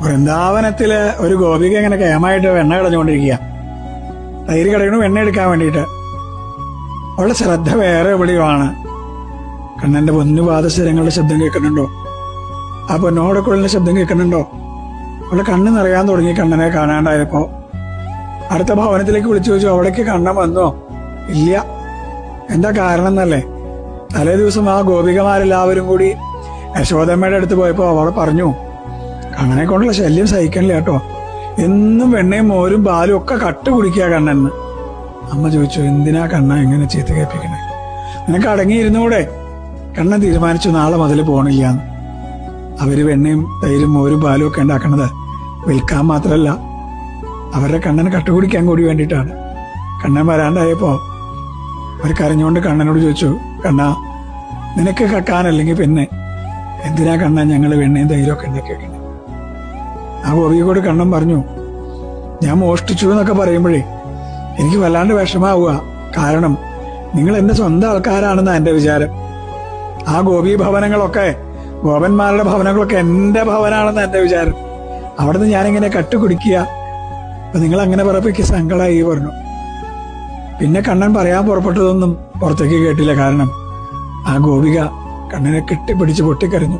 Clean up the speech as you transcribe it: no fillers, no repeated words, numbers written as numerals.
വൃന്ദാവനത്തില് ഒരു ഗോപിക ഇങ്ങനെ കേമായിട്ട് വെണ്ണ കളഞ്ഞുകൊണ്ടിരിക്കുക. തൈര് കടയണു വെണ്ണ എടുക്കാൻ വേണ്ടിയിട്ട്. അവളുടെ ശ്രദ്ധ വേറെ എവിടെയുമാണ്. കണ്ണന്റെ പൊന്നു പാദസ്ഥലങ്ങളുടെ ശബ്ദം കേൾക്കുന്നുണ്ടോ? ആ പൊന്നോടക്കുള്ളിന്റെ ശബ്ദം കേൾക്കുന്നുണ്ടോ? അവളുടെ കണ്ണ് നിറയാൻ തുടങ്ങി. കണ്ണനെ കാണാണ്ടായപ്പോ അടുത്ത ഭവനത്തിലേക്ക് വിളിച്ചു ചോദിച്ചു, അവിടേക്ക് കണ്ണൻ വന്നോ? ഇല്ല. എന്താ കാരണം എന്നല്ലേ? തലേ ദിവസം ആ ഗോപികമാരെല്ലാവരും കൂടി യശോദമ്മയുടെ അടുത്ത് പോയപ്പോ അവളെ പറഞ്ഞു, കണ്ണനെ കൊണ്ടുള്ള ശല്യം സഹിക്കണില്ല കേട്ടോ, എന്നും വെണ്ണയും മോരും പാലും ഒക്കെ കട്ട് കുടിക്കുക കണ്ണെന്ന്. അമ്മ ചോദിച്ചു, എന്തിനാ കണ്ണ എങ്ങനെ ചീത്ത കേൾപ്പിക്കണേ? നിനക്ക് അടങ്ങിയിരുന്നൂടെ? കണ്ണൻ തീരുമാനിച്ചു നാളെ മുതൽ പോണില്ലാന്ന്. അവര് വെണ്ണയും തൈരും മോരും പാലും ഒക്കെ ഉണ്ടാക്കണത് വിൽക്കാൻ മാത്രല്ല, അവരുടെ കണ്ണനെ കട്ടുകുടിക്കാൻ കൂടി വേണ്ടിയിട്ടാണ്. കണ്ണൻ വരാണ്ടായപ്പോ അവർ കരഞ്ഞുകൊണ്ട് കണ്ണനോട് ചോദിച്ചു, കണ്ണാ നിനക്ക് കക്കാനല്ലെങ്കിൽ പിന്നെ എന്തിനാ കണ്ണൻ ഞങ്ങൾ വെണ്ണയും തൈരും ഒക്കെ ഉണ്ടാക്കി വെക്കണേ? ആ ഗോപികയോട് കണ്ണൻ പറഞ്ഞു, ഞാൻ മോഷ്ടിച്ചു എന്നൊക്കെ പറയുമ്പോഴേ എനിക്ക് വല്ലാണ്ട് വിഷമാവുക. കാരണം നിങ്ങൾ എന്റെ സ്വന്തം ആൾക്കാരാണെന്നാ എന്റെ വിചാരം. ആ ഗോപി ഭവനങ്ങളൊക്കെ, ഗോപന്മാരുടെ ഭവനങ്ങളൊക്കെ എന്റെ ഭവനാണെന്ന് എന്റെ വിചാരം. അവിടുന്ന് ഞാനിങ്ങനെ കട്ടുകുടിക്കുക. അപ്പൊ നിങ്ങൾ അങ്ങനെ പറപ്പിക്ക് സങ്കടമായി പറഞ്ഞു. പിന്നെ കണ്ണൻ പറയാൻ പുറപ്പെട്ടതൊന്നും പുറത്തേക്ക് കേട്ടില്ല. കാരണം ആ ഗോപിക കണ്ണനെ കെട്ടിപ്പിടിച്ച് പൊട്ടിക്കരഞ്ഞു.